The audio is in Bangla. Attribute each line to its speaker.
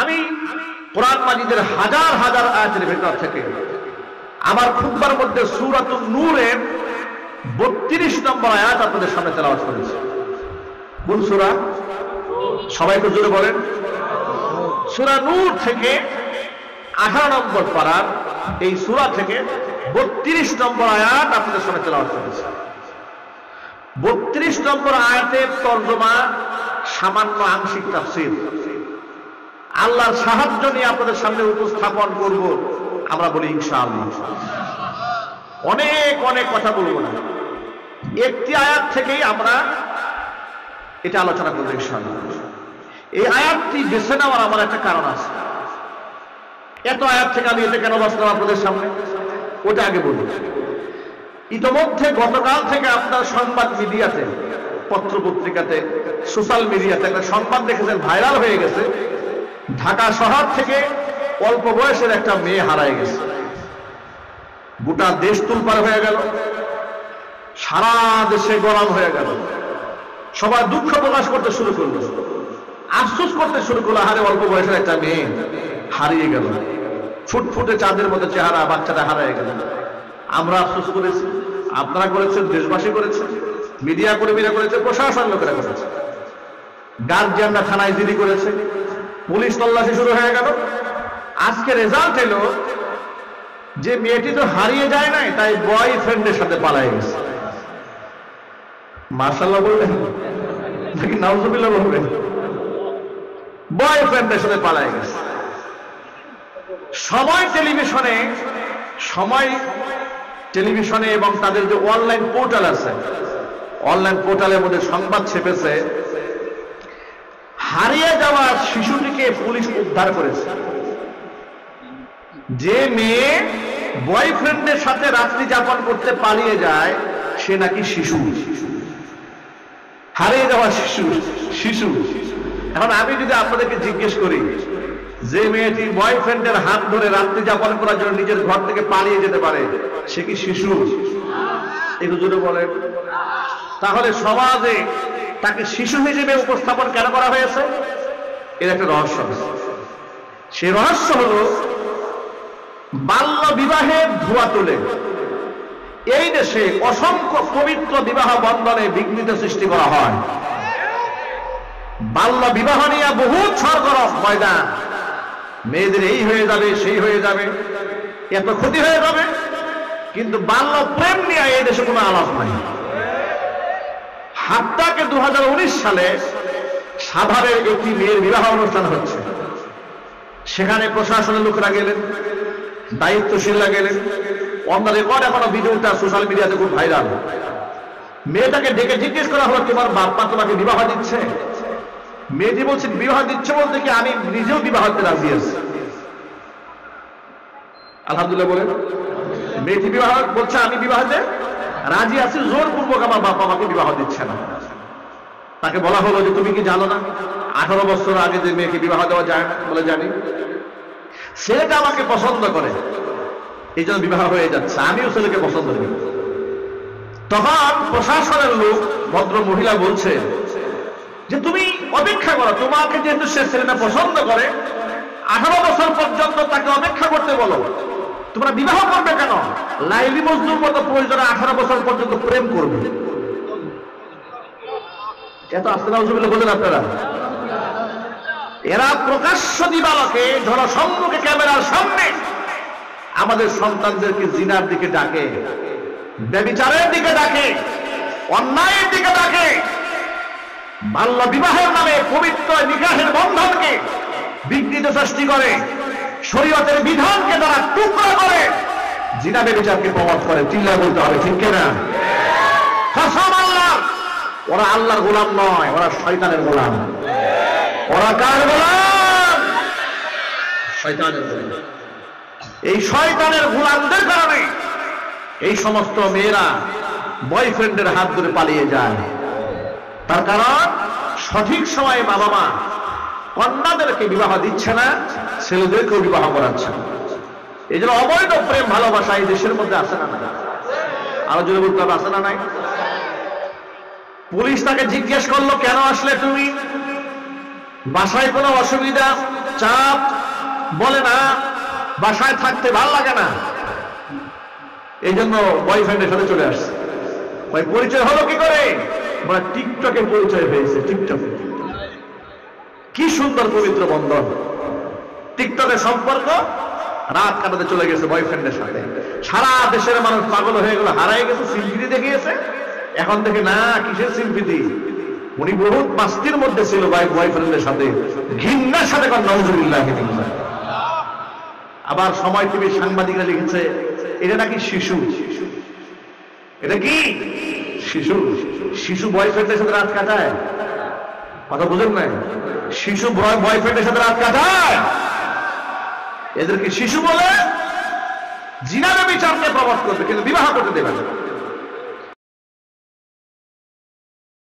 Speaker 1: আমি কোরআন মাজিদের হাজার হাজার আয়াতের ভেতর থেকে আমার খুতবার মধ্যে সূরাতুন নূরের 32 নম্বর আয়াত আপনাদের সামনে তেলাওয়াত করেছি। কোন সূরা? সবাই একটু জোরে বলেন। সূরা নূর থেকে 18 নম্বর পারার এই সূরা থেকে 32 নম্বর আয়াত আপনাদের সামনে তেলাওয়াত করেছি। 32 নম্বর আয়াতের তরজমা সামান্য আংশিক তাফসীর আল্লাহর সাহায্য নিয়ে আপনাদের সামনে উপস্থাপন করব। আমরা বলি ইনশাআল্লাহ। অনেক অনেক কথা বলবো না, একটি আয়াত থেকেই আমরা এটা আলোচনা করবো ইনশাআল্লাহ। এই আয়াতটি বেছে নেওয়ার আমার একটা কারণ আছে। এত আয়াত থেকে আমি এটা কেন বসলাম আপনাদের সামনে, ওটা আগে বলি। ইতোমধ্যে গতকাল থেকে আপনার সংবাদ মিডিয়াতে, পত্র পত্রিকাতে, সোশ্যাল মিডিয়াতে একটা সংবাদ দেখেছেন, ভাইরাল হয়ে গেছে। ঢাকা শহর থেকে অল্প বয়সের একটা মেয়ে হারায় গেছে। গোটা দেশ তুলপার হয়ে গেল, সারা দেশে গরম হয়ে গেল, সবাই দুঃখ প্রকাশ করতে শুরু করলো, আফসোস করতে শুরু করলো, হারে অল্প বয়সের একটা মেয়ে হারিয়ে গেল। ফুটফুটে চাঁদের মতো চেহারা বাচ্চাটা হারিয়ে গেল। আমরা আফসোস করেছি, আপনারা করেছেন, দেশবাসী করেছে, মিডিয়া কর্মীরা করেছে, প্রশাসন লোকেরা করেছে, গার্জিয়ানরা থানায় জিডি করেছে, পুলিশ তল্লাশি শুরু হয়ে গেল। আজকে রেজাল্ট এলো যে মেয়েটি তো হারিয়ে যায় নাই, তাই বয়ফ্রেন্ডের সাথে পালায় গেছে। মাশাআল্লাহ বললেন নাকি নাউজুবিল্লাহ বলবেন? বয়ফ্রেন্ডের সাথে পালায় গেছে। সময় টেলিভিশনে এবং তাদের যে অনলাইন পোর্টাল আছে, অনলাইন পোর্টালের মধ্যে সংবাদ ছেপেছে হারিয়ে যাওয়া শিশুটিকে পুলিশ উদ্ধার করেছে। যে মেয়ে বয়ফ্রেন্ডের সাথে রাত্রি যাপন করতে পালিয়ে যায় সে নাকি শিশু, হারিয়ে যাওয়া শিশু। এখন আমি যদি আপনাদেরকে জিজ্ঞেস করি যে মেয়েটি বয়ফ্রেন্ডের হাত ধরে রাত্রি যাপন করার জন্য নিজের ঘর থেকে পালিয়ে যেতে পারে সে কি শিশু? একটু জোরে বলেন। তাহলে সমাজে তাকে শিশু হিসেবে উপস্থাপন কেন করা হয়েছে? এর একটা রহস্য আছে। সে রহস্য হলো বাল্য বিবাহের ধোঁয়া তুলে এই দেশে অসংখ্য পবিত্র বিবাহ বন্ধনে বিঘ্নিত সৃষ্টি করা হয়। বাল্য বিবাহ নিয়ে বহু সরগরম ময়দান, মেয়েদের এই হয়ে যাবে, সেই হয়ে যাবে, এত ক্ষতি হয়ে যাবে, কিন্তু বাল্য প্রেম নিয়ে এই দেশে কোনো আলাপ নাই। হাত্তাকে 2019 সালে সাভারের একটি মেয়ের বিবাহ অনুষ্ঠান হচ্ছে। সেখানে প্রশাসনের লোকরা গেলেন, দায়িত্বশীলরা গেলেন, অন দ্য রেকর্ড এখনো ভিডিওটা সোশ্যাল মিডিয়াতে খুব ভাইরাল। মেয়েটাকে ডেকে জিজ্ঞেস করা হলো তোমার বাপ্পা তোমাকে বিবাহ দিচ্ছে? মেয়েটি বলছে বিবাহ দিচ্ছে বলতে কি আমি নিজেও বিবাহ দিতে রাজি আছি। আলহামদুলিল্লাহ বলেন। মেয়েটি বিবাহ বলছে আমি বিবাহতে রাজি আছি, জোরপূর্বক আমার বাবা আমাকে বিবাহ দিচ্ছে না। তাকে বলা হলো যে তুমি কি জানো না 18 বছর আগে যে মেয়েকে বিবাহ দেওয়া যায় না? বলে জানি। ছেলেটা আমাকে পছন্দ করে, এই জন্য বিবাহ হয়ে যাচ্ছে, আমিও ছেলেকে পছন্দ করি। তখন প্রশাসনের লোক ভদ্র মহিলা বলছে যে তুমি অপেক্ষা করো, তোমাকে যেহেতু সে ছেলেটা পছন্দ করে 18 বছর পর্যন্ত তাকে অপেক্ষা করতে বলো, তোমরা বিবাহ করবে কেন? লাইলি মজনুর মতো প্রয়োজনে 18 বছর পর্যন্ত প্রেম করবে। এত আস্তে নাউজুবিল্লাহ বলেন আপনারা। এরা প্রকাশ্য দিবালোকে জনসম্মুখে ক্যামেরার সামনে আমাদের সন্তানদেরকে জিনার দিকে ডাকে, ব্যভিচারের দিকে ডাকে, অন্যায়ের দিকে ডাকে। বাল্য বিবাহের নামে পবিত্র নিকাহের বন্ধনকে বিঘ্নিত সৃষ্টি করে, শরীয়তের বিধানকে তারা টুকরা করে জিনা ব্যভিচারকে প্রমোট করে। চিল্লায় বলতে হবে ঠিক কিনা? কসম আল্লাহ, ওরা আল্লাহর গোলাম নয়, ওরা শয়তানের গোলাম। ওরা কার গোলাম? শয়তানের গোলাম। এই শয়তানের গোলামদের কারণে এই সমস্ত মেয়েরা বয়ফ্রেন্ডের হাত ধরে পালিয়ে যায়। তার কারণ সঠিক সময়ে বাবা মা কন্যাদেরকে বিবাহ দিচ্ছে না, ছেলেদেরকেও বিবাহ করাচ্ছে না। এই জন্য অবৈধ প্রেম ভালোবাসা এই দেশের মধ্যে আসে না? আরো জোরে বলতে হবে, আসে না নাই? পুলিশ তাকে জিজ্ঞেস করলো কেন আসলে তুমি? বাসায় কোনো অসুবিধা, চাপ, বলে না বাসায় থাকতে ভাল লাগে না, এই জন্য বয়ফ্রেন্ডের সাথে চলে আসছে। ভাই পরিচয় হলো কি করে? বলে টিকটকে পরিচয় হয়েছে। টিকটকে কি সুন্দর পবিত্র বন্ধন, টিকটকের সম্পর্ক, রাত কাটাতে চলে গেছে বয়ফ্রেন্ডের সাথে। সারা দেশের মানুষ পাগল হয়ে গেল, হারাই গেছে, সিম্পিতি দেখিয়েছে। এখন দেখে না কিসের সিম্পিতি, উনি বহুত মাস্তির মধ্যে ছিল বয়ফ্রেন্ডের সাথে, ঘৃণার সাথে কোন নওজুবিল্লাহ। আবার সময় টিভির সাংবাদিকরা লিখেছে এটা নাকি শিশু। এটা কি শিশু? শিশু বয়ফ্রেন্ডের সাথে রাত কাটায়? কথা বুঝেন নাই? শিশু বয়ফ্রেন্ডের সাথে রাত কাটায়, এদেরকে শিশু বলে জিনা বিচারকে প্রবাদ করবে, কিন্তু বিবাহ করতে দেবে না।